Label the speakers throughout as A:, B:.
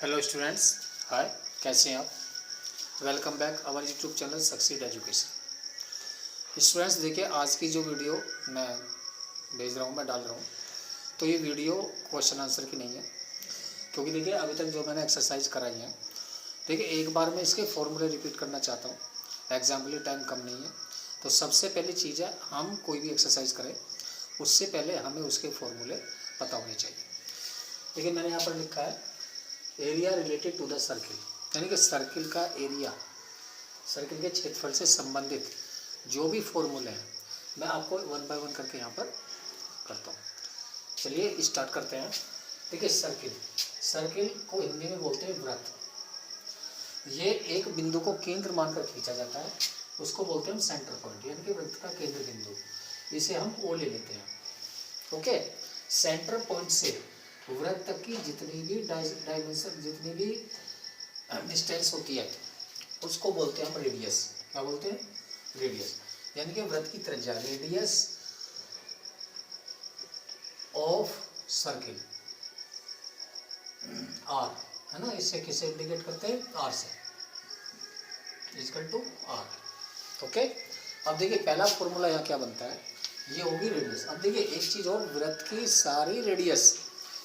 A: Hello students, हाय, कैसे हैं आप। Welcome back our YouTube channel succeed education. Students देखिए, आज की जो वीडियो मैं भेज रहा हूँ, मैं डाल रहा हूँ, तो ये वीडियो क्वेश्चन आंसर की नहीं है, क्योंकि देखिए अभी तक जो मैंने एक्सरसाइज कराई है, देखिए एक बार मैं इसके फॉर्मूले रिपीट करना चाहता हूँ। एग्जाम के लिए टाइम कम नहीं है, तो सबसे पहली चीज़ है, हम कोई भी एक्सरसाइज करें उससे पहले हमें उसके फॉर्मूले पता होने चाहिए। देखिए मैंने यहाँ पर लिखा है area related to the circle, यानी कि सर्किल का एरिया, सर्किल के क्षेत्रफल से संबंधित जो भी फॉर्मूले हैं मैं आपको वन बाय वन करके यहाँ पर करता हूँ। चलिए स्टार्ट करते हैं। देखिए सर्किल को हिंदी में बोलते हैं वृत्त। ये एक बिंदु को केंद्र मानकर खींचा जाता है, उसको बोलते हैं हम सेंटर पॉइंट, यानी कि वृत्त का केंद्र बिंदु। इसे हम ओ ले लेते हैं। ओके, सेंटर पॉइंट से वृत्त की जितनी भी डायमेंशन, जितनी भी डिस्टेंस होती है उसको बोलते हैं हम रेडियस। क्या बोलते हैं? रेडियस, यानी कि वृत्त की त्रिज्या, रेडियस ऑफ सर्किल आर, है ना। इससे किसे इंडिकेट करते हैं? आर से, इक्वल टू आर। ओके, अब देखिए पहला फॉर्मूला यहाँ क्या बनता है, ये होगी रेडियस। अब देखिए एक चीज और, वृत्त की सारी रेडियस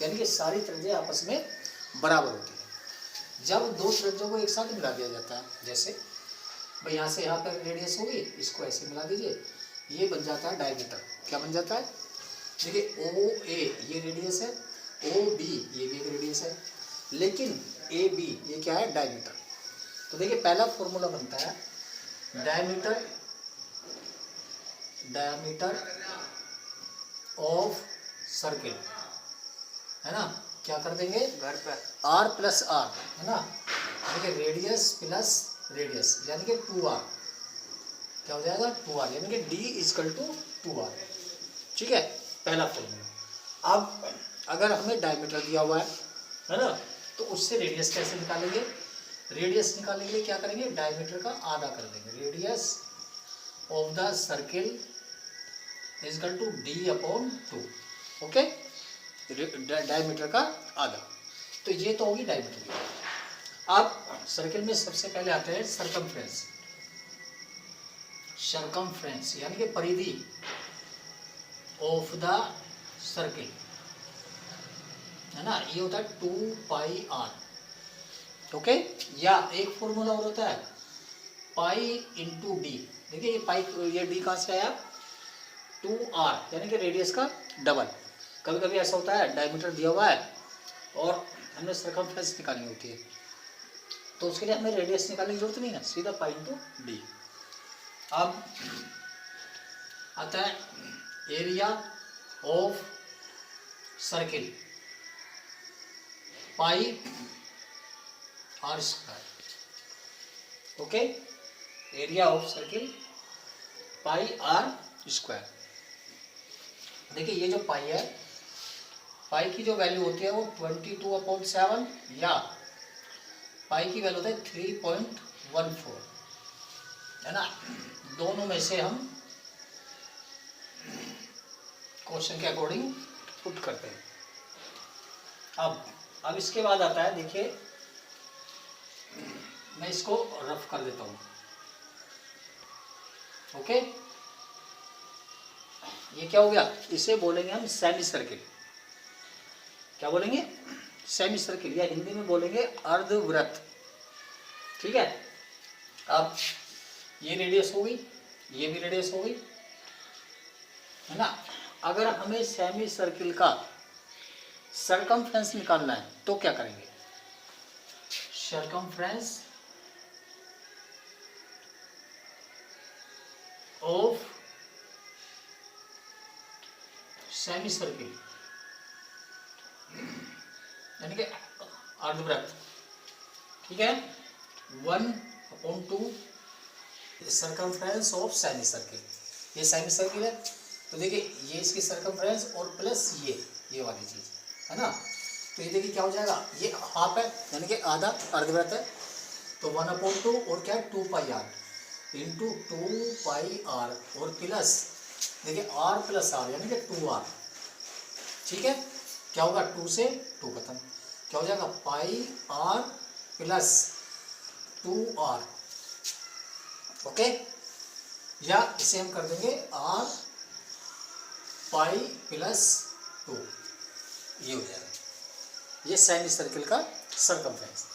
A: यानी कि सारी त्रिज्या आपस में बराबर होती है जब दो त्रिज्यों को एक साथ मिला दिया जाता है। जैसे भाई यहाँ से यहाँ पर रेडियस होगी, इसको ऐसे मिला दीजिए, ये बन जाता है डायमीटर। क्या बन जाता है? देखिए ओ ए ये रेडियस है, ओ बी ये भी एक रेडियस है, लेकिन ए बी ये क्या है? डायमीटर। तो देखिए पहला फॉर्मूला बनता है डायमीटर ऑफ सर्किल, है ना। क्या कर देंगे घर पर? आर प्लस आर, है ना। देखिए रेडियस प्लस रेडियस यानी कि 2r, क्या हो जाएगा? 2r, यानी कि d इक्वल टू 2r। ठीक है, पहला फॉर्मूला। अब अगर हमें डायमीटर दिया हुआ है ना, तो उससे रेडियस कैसे निकालेंगे? रेडियस निकालने के लिए क्या करेंगे? डायमीटर का आधा कर देंगे। Radius of the circle equal to d upon 2। Okay, diameter का आधा, तो ये तो होगी डायमीटर। अब सर्किल में सबसे पहले आते हैं सरकमफ्रेंस। सरकमफ्रेंस यानी कि परिधि ऑफ द सर्किल, है ना, ये होता है 2 पाई आर। ओके, या एक फॉर्मूला और होता है पाई इंटू डी। देखिए ये पाई, ये डी कहाँ से आया? 2r, यानी कि रेडियस का डबल। कभी कभी ऐसा होता है डायमीटर दिया हुआ है और हमें सरकमफ्रेंस निकालनी होती है, तो उसके लिए हमें रेडियस निकालने की जरूरत नहीं है, सीधा पाई इंटू डी। अब आता है area of circle, pi are square. Okay, area of circle pi are square. देखिए ये जो पाई है, पाई की जो वैल्यू होती है वो 22/7, या पाई की वैल्यू होता है 3.14, है ना। दोनों में से हम क्वेश्चन के अकॉर्डिंग पुट करते हैं। अब इसके बाद आता है, देखिए मैं इसको रफ कर देता हूँ। ओके, ये क्या हो गया? इसे बोलेंगे हम सेमी सर्किल। क्या बोलेंगे? सेमी सर्किल, या हिंदी में बोलेंगे अर्धवृत्त। ठीक है, अब ये रेडियस हो गई, ये भी रेडियस हो गई, है ना। अगर हमें सेमी सर्किल का सरकमफ्रेंस निकालना है तो क्या करेंगे? सरकमफ्रेंस ऑफ सेमी सर्किल, यानी कि अर्धवृत्त। ठीक है, 1/2 सरकमफ्रेंस ऑफ सेमी सर्किल। ये सेमी सर्किल है, तो देखिए ये इसकी सरकमफ्रेंस और प्लस ये वाली चीज, है ना। तो ये देखिए क्या हो जाएगा? ये हाफ है, यानी कि आधा अर्धवृत्त है, तो 1/2 और क्या है? 2 pi are into 2 pi are, और प्लस देखिए आर प्लस आर यानी कि 2r। ठीक है, क्या होगा? 2 से 2 खत्म, क्या हो जाएगा, पाई आर प्लस 2r। ओके, या इसे हम कर देंगे r पाई प्लस 2, ये हो जाएगा, ये सेमी सर्किल का सरकमफ्रेंस।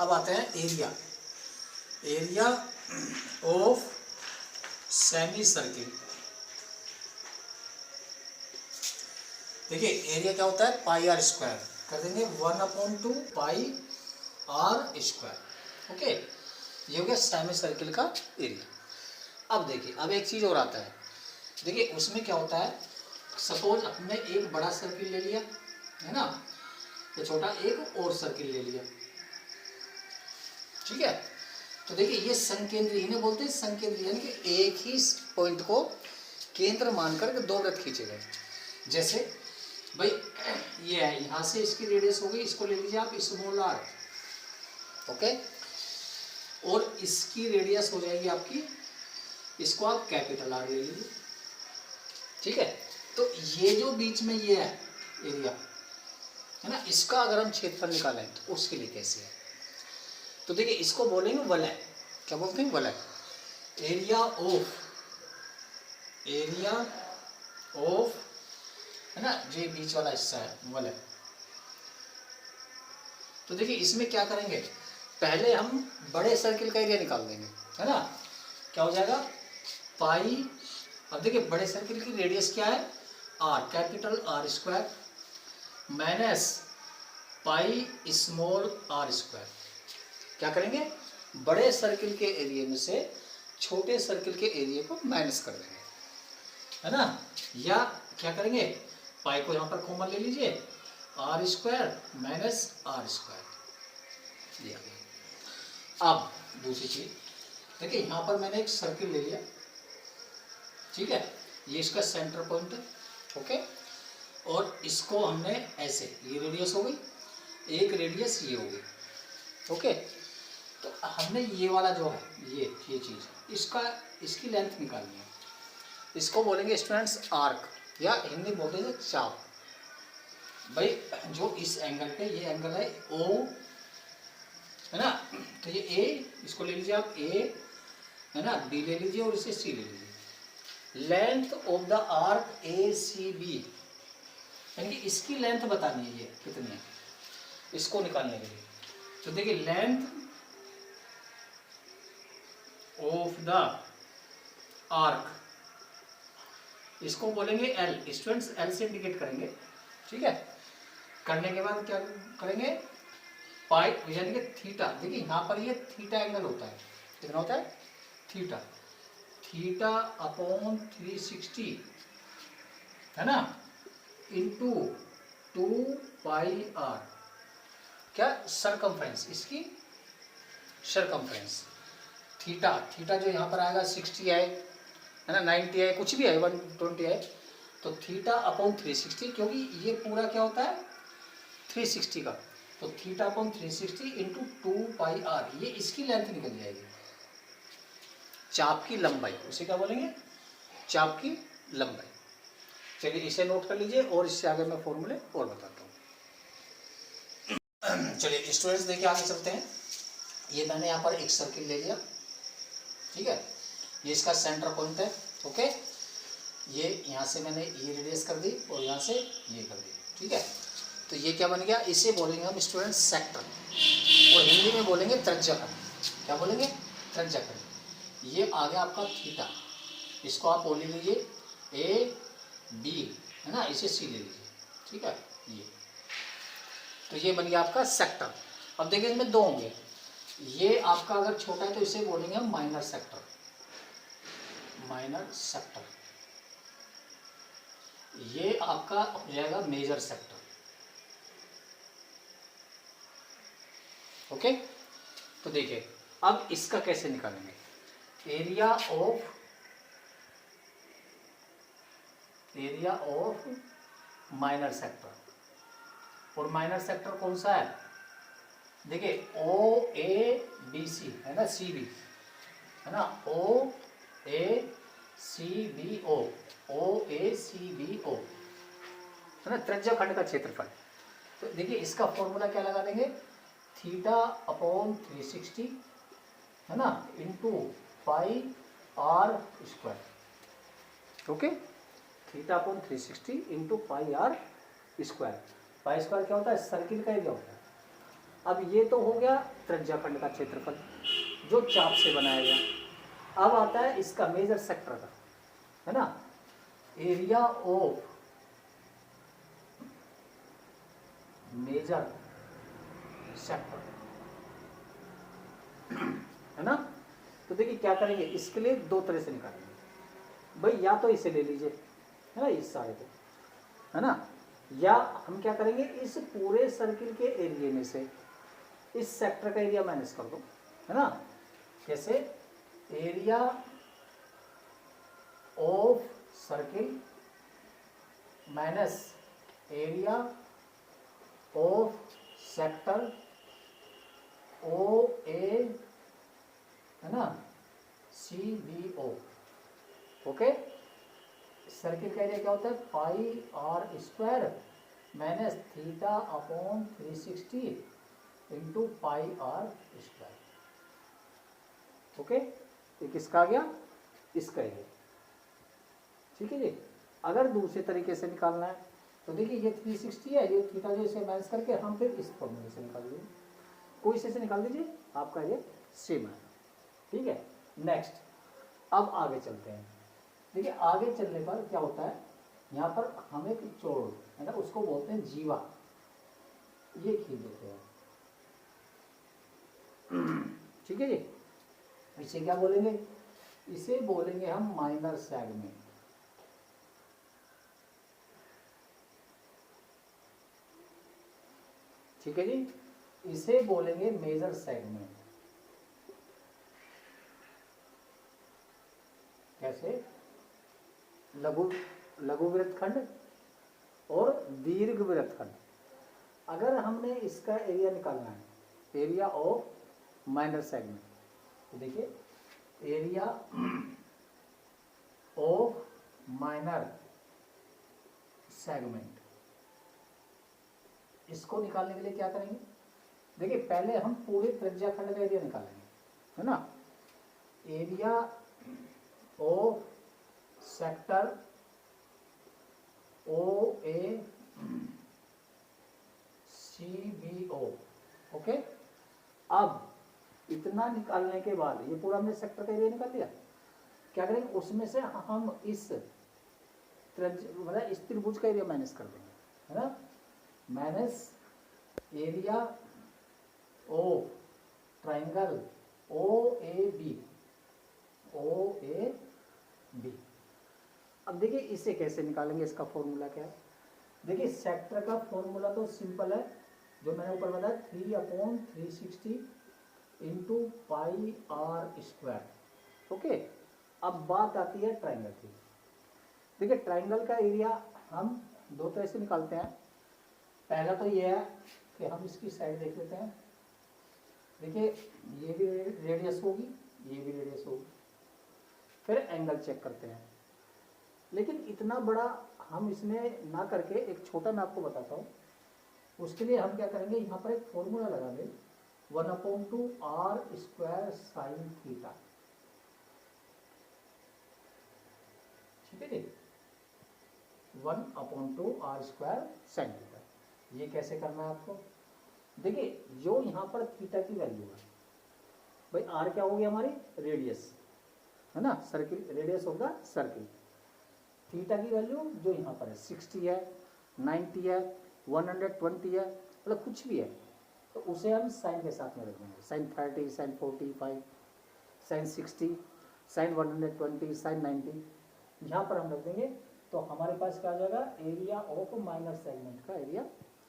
A: अब आते हैं area, area of semi circle. देखिए एरिया क्या होता है, पाई आर स्क्वायर, कर देंगे 1/2 पाई आर स्क्वायर। ओके, ये हो गया सेमी सर्किल का एरिया। अब देखिए, अब एक चीज़ और आता है, देखिए उसमें क्या होता है, सपोज अपने एक बड़ा सर्किल ले लिया है ना, तो छोटा एक और सर्किल ले लिया, ठीक है। तो देखिए ये संकेंद्री, इन्हें बोलते हैं संकेंद्री, यानी कि एक ही पॉइंट को केंद्र मानकर के दो वृत्त खींचे गए। जैसे भाई ये है, यहाँ से इसकी रेडियस हो गई, इसको ले लीजिए आप स्मॉल आर, ओके, और इसकी रेडियस हो जाएगी आपकी, इसको आप कैपिटल आर ले लीजिए, ठीक है। तो ये जो बीच में ये है एरिया है ना, इसका अगर हम क्षेत्रफल निकालें तो उसके लिए कैसे है, तो देखिए इसको बोलेंगे वलय, क्या बोलते हैं, वलय, एरिया ऑफ, एरिया ऑफ है ना, जो बीच वाला हिस्सा है वलय। तो देखिए इसमें क्या करेंगे, पहले हम बड़े सर्किल का एरिया निकाल देंगे, है ना, क्या हो जाएगा, पाई, अब देखिए बड़े सर्किल की रेडियस क्या है, r, capital r square, minus pi small r square. क्या करेंगे, बड़े सर्किल के एरिया में से छोटे सर्किल के एरिया को माइनस कर देंगे, है ना, या क्या करेंगे, पाई को यहाँ पर कॉमन ले लीजिए, r square minus r square, ये आ गया। अब दूसरी चीज देखिए, यहाँ पर मैंने एक सर्किल ले लिया, ठीक है, ये इसका सेंटर पॉइंट है, ओके, और इसको हमने ऐसे, ये रेडियस हो गई, एक रेडियस ये हो गई, ओके। तो हमने ये वाला जो है, ये चीज़, इसका, इसकी लेंथ निकालनी है, इसको बोलेंगे स्टूडेंट्स आर्क, या हिंदी बोलते हैं चाप। भाई जो इस एंगल पे, ये एंगल है ओ, है ना, तो ये ए, इसको ले लीजिए आप ए, है ना, बी ले लीजिए और इसे सी ले लीजिए। Length of the arc A C B, यानी कि इसकी लेंथ बतानी है, ये कितनी है, इसको निकालने के लिए। तो देखिए लेंथ ऑफ द आर्क, इसको बोलेंगे एल, स्टूडेंट्स एल से इंडिकेट करेंगे, ठीक है। करने के बाद क्या करेंगे, पाई, यानी कि थीटा, देखिए यहाँ पर ये थीटा एंगल होता है, कितना होता है, थीटा, थीटा अपॉन 360, है ना, इंटू 2 पाई आर, क्या, सरकमफ्रेंस, इसकी सरकमफ्रेंस, थीटा, थीटा जो यहाँ पर आएगा 60 है ना, 90 है, कुछ भी है, 120 है, तो थीटा अपॉन 360, क्योंकि ये पूरा क्या होता है 360 का, तो theta upon 360 into 2 pi r, ये इसकी लेंथ निकल जाएगी, चाप की लंबाई, उसे क्या बोलेंगे, चाप की लंबाई। चलिए इसे नोट कर लीजिए, और इससे आगे मैं फॉर्मूले और बताता हूँ। चलिए स्टूडेंट्स देखिए आगे चलते हैं। ये मैंने यहाँ पर एक सर्किल ले लिया, ठीक है, ये इसका सेंटर पॉइंट है, ओके, ये यहाँ से मैंने ये रेडियस कर दी और यहाँ से ये कर दी, ठीक है। तो ये क्या बन गया, इसे बोलेंगे हम स्टूडेंट सेक्टर, और हिंदी में बोलेंगे त्रिज्याखंड, क्या बोलेंगे, त्रिज्याखंड। ये आ गया आपका थीटा, इसको आप बोल लीजिए ए बी, है ना, इसे सी ले लीजिए, ठीक है, ये, तो ये बन गया आपका सेक्टर। अब देखिए इसमें दो होंगे, ये आपका अगर छोटा है तो इसे बोलेंगे हम माइनर सेक्टर, माइनर सेक्टर, ये आपका हो जाएगा मेजर सेक्टर, ओके। तो देखिए अब इसका कैसे निकालेंगे, एरिया ऑफ माइनर सेक्टर, और माइनर सेक्टर कौन सा है, देखिए ओ ए बी सी, है ना, सी बी, है ना, ओ A C B O, O A C B ओ, है ना, त्रिज्याखंड का क्षेत्रफल। तो देखिए इसका फॉर्मूला क्या लगा देंगे, थीटा अपॉन 360 है ना into pi are square. Okay, theta upon 360 into pi are square. Pi square क्या होता है, सर्किल का एरिया होता है। अब ये तो हो गया त्रिज्याखंड का क्षेत्रफल जो चाप से बनाया गया। अब आता है इसका मेजर सेक्टर का, है ना, एरिया ऑफ मेजर सेक्टर, है ना। तो देखिए क्या करेंगे, इसके लिए दो तरह से निकालेंगे भाई, या तो इसे ले लीजिए, है ना, इस सारे को, है ना, या हम क्या करेंगे, इस पूरे सर्किल के एरिया में से इस सेक्टर का एरिया माइनस कर दो, है ना। कैसे, area of circle minus area of sector O A, है ना, C B O. Okay, circle का एरिया क्या होता है, pi are square minus theta upon 360 into pi are square. Okay, ये किसका आ गया, इसका एरिया। ठीक है जी। अगर दूसरे तरीके से निकालना है तो देखिए ये 360 है, ये थीटा जो इसे माइनस करके हम फिर इस फॉर्मूले से निकाल दीजिए, कोई से निकाल दीजिए, आपका ये सेम है। ठीक है, नेक्स्ट अब आगे चलते हैं। देखिए आगे चलने पर क्या होता है, यहाँ पर हम एक चोर है ना, उसको बोलते हैं जीवा, ये खींच देते हैं। ठीक है जी, इसे क्या बोलेंगे, इसे बोलेंगे हम माइनर सेगमेंट। ठीक है जी, इसे बोलेंगे मेजर सेगमेंट। कैसे, लघु वृत्तखंड और दीर्घ वृत्तखंड। अगर हमने इसका एरिया निकालना है, एरिया ऑफ माइनर सेगमेंट, तो देखिए एरिया ऑफ माइनर सेगमेंट, इसको निकालने के लिए क्या करेंगे, देखिए पहले हम पूरे त्रिज्याखंड का एरिया निकालेंगे, है ना। Area of sector O A C B O. Okay, अब इतना निकालने के बाद ये पूरा हमने सेक्टर का एरिया निकाल लिया, क्या करेंगे, उसमें से हम इस मतलब इस त्रिभुज का एरिया माइनस कर देंगे, है ना, minus area of triangle O A B, O A B. अब देखिए इसे कैसे निकालेंगे, इसका फॉर्मूला क्या है, देखिए सेक्टर का फॉर्मूला तो सिंपल है, जो मैंने ऊपर बताया 3/360 into pi are square. Okay, अब बात आती है ट्राइंगल की। देखिए ट्राइंगल का एरिया हम दो तरह से निकालते हैं। पहला तो ये है कि हम इसकी साइड देख लेते हैं, देखिए ये भी रेडियस होगी, ये भी रेडियस होगी, फिर एंगल चेक करते हैं। लेकिन इतना बड़ा हम इसमें ना करके एक छोटा मैं आपको बताता हूँ, उसके लिए हम क्या करेंगे, यहाँ पर एक फॉर्मूला लगा दें, 1/2 आर स्क्वायर साइन थीटा। ठीक है जी, 1/2 आर स्क्वायर साइन थीटा। ये कैसे करना है आपको, देखिए जो यहाँ पर थीटा की वैल्यू है, भाई आर क्या होगी हमारी रेडियस, है ना, circle, radius of the circle. Theta की वैल्यू जो यहाँ पर है 60 है, 90 है, 120 है, मतलब कुछ भी है, तो उसे हम साइन के साथ में रख देंगे, sine 30, sine 45, sine 60, sine 120, sine 90, यहाँ पर हम रख देंगे। तो हमारे पास क्या आ जाएगा, एरिया ऑफ माइनर सेगमेंट का एरिया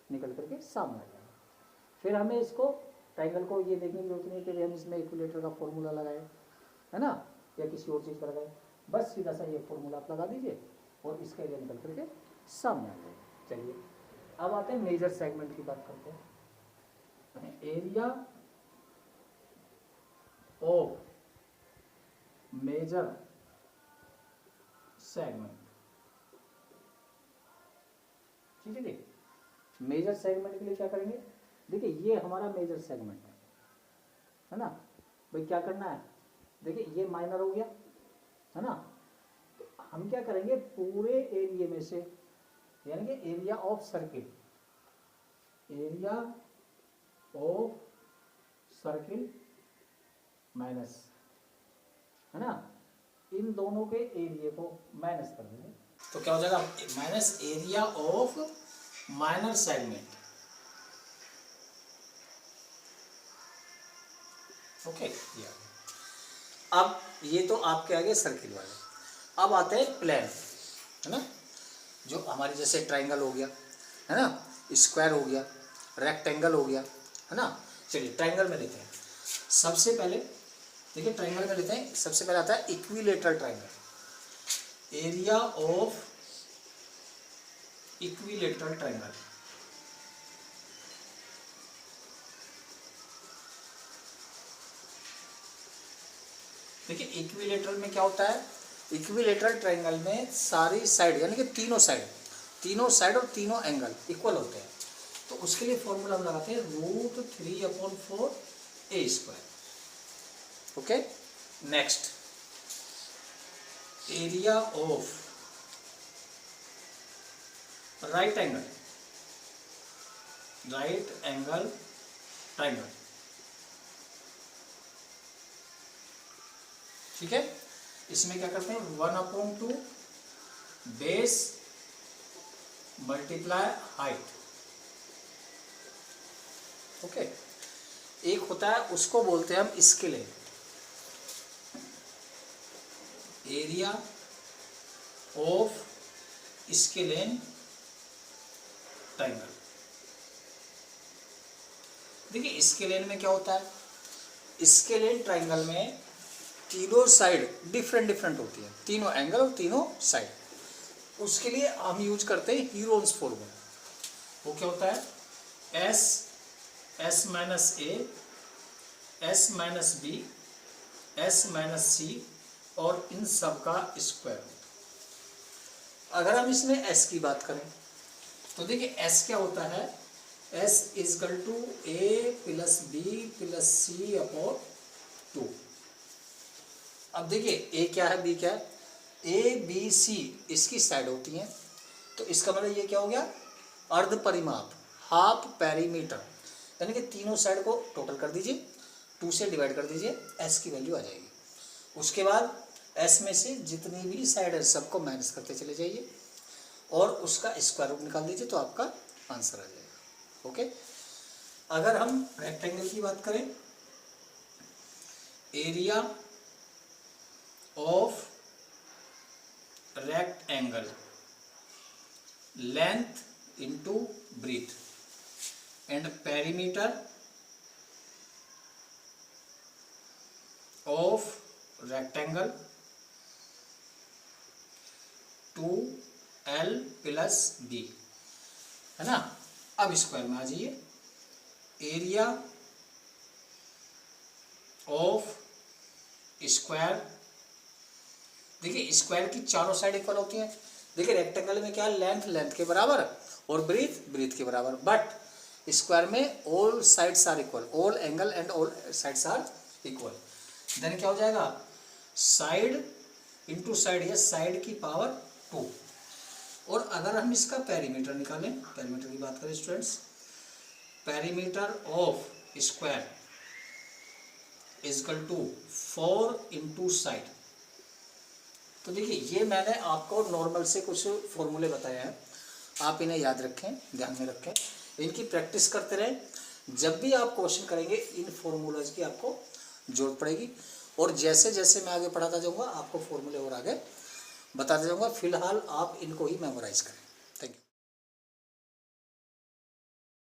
A: निकल करके सामने आ जाएगा। फिर हमें इसको ट्राइंगल को ये देखने की जरूरत नहीं है कि हम इसमें इक्विलेटर का फॉर्मूला लगाए, है ना, या किसी और चीज़ का लगाए, बस सीधा सा ये फॉर्मूला आप लगा दीजिए और इसका एरिया निकल करके सामने आ जाएगा। चलिए अब आते हैं मेजर सेगमेंट की बात करते हैं। एरिया ऑफ मेजर सेगमेंट, ठीक है जी। मेजर सेगमेंट के लिए क्या करेंगे, देखिए ये हमारा मेजर सेगमेंट है ना भाई, क्या करना है, देखिए ये माइनर हो गया है ना, तो हम क्या करेंगे पूरे एरिया में से, यानी कि area of circle, area of circle minus, है ना, इन दोनों के एरिया को माइनस कर देंगे, तो क्या हो जाएगा minus area of minor segment. Okay, अब ये तो आपके आगे सर्किल वाले, अब आते हैं प्लेन, है ना, जो हमारे जैसे ट्राइंगल हो गया, है ना, स्क्वायर हो गया, रेक्टेंगल हो गया, है ना। चलिए ट्राइंगल में लेते हैं, सबसे पहले देखिए ट्राइंगल में लेते हैं, सबसे पहले आता है equilateral triangle, area of equilateral triangle. देखिए इक्विलेटरल में क्या होता है, इक्विलेटरल ट्राइंगल में सारी साइड यानी कि तीनों साइड और तीनों एंगल इक्वल होते हैं, तो उसके लिए फॉर्मूला हम लगाते हैं √3/4 a²। Okay, next area of right angle triangle, ठीक है, इसमें क्या करते हैं 1/2 बेस मल्टीप्लाई हाइट। ओके, एक होता है उसको बोलते हैं हम scalene, area of scalene triangle. देखिए स्केलेन में क्या होता है, स्केलेन ट्राइंगल में तीनों साइड डिफरेंट होती है, तीनों एंगल और तीनों साइड, उसके लिए हम यूज करते हैं हीरोन्स फॉर्मूला। वो क्या होता है, S minus A, S minus B, S minus C और इन सब का स्क्वायर। अगर हम इसमें S की बात करें तो देखिए S क्या होता है, S is equal to A plus B plus C/2। अब देखिए A क्या है, B क्या है, A B C इसकी साइड होती हैं, तो इसका मतलब ये क्या हो गया, अर्ध परिमाप, हाफ पेरीमीटर, यानी कि तीनों साइड को टोटल कर दीजिए, 2 से डिवाइड कर दीजिए, S की वैल्यू आ जाएगी। उसके बाद S में से जितनी भी साइड है सबको माइनस करते चले जाइए और उसका स्क्वायर रूट निकाल दीजिए, तो आपका आंसर आ जाएगा। ओके, अगर हम रेक्टेंगल की बात करें, area of rectangle length into breadth and perimeter of rectangle 2L plus B, है ना। अब स्क्वायर में आ जाइए, एरिया ऑफ स्क्वायर, देखिए स्क्वायर की चारों साइड इक्वल होती हैं। देखिए रेक्टेंगल में क्या है, लेंथ के बराबर और ब्रीथ के बराबर, बट स्क्वायर में all sides are equal, all angle and all sides are equal. Then क्या हो जाएगा, साइड इंटू साइड, या साइड की पावर 2। और अगर हम इसका पेरीमीटर निकालें, पेरीमीटर की बात करें students, perimeter of square is equal to 4 into side. तो देखिए ये मैंने आपको नॉर्मल से कुछ फॉर्मूले बताए हैं, आप इन्हें याद रखें, ध्यान में रखें, इनकी प्रैक्टिस करते रहें। जब भी आप क्वेश्चन करेंगे इन फॉर्मूलाज की आपको जरूरत पड़ेगी, और जैसे जैसे मैं आगे पढ़ाता जाऊंगा आपको फॉर्मूले और आगे बताते जाऊंगा। फिलहाल आप इनको ही मेमोराइज करें।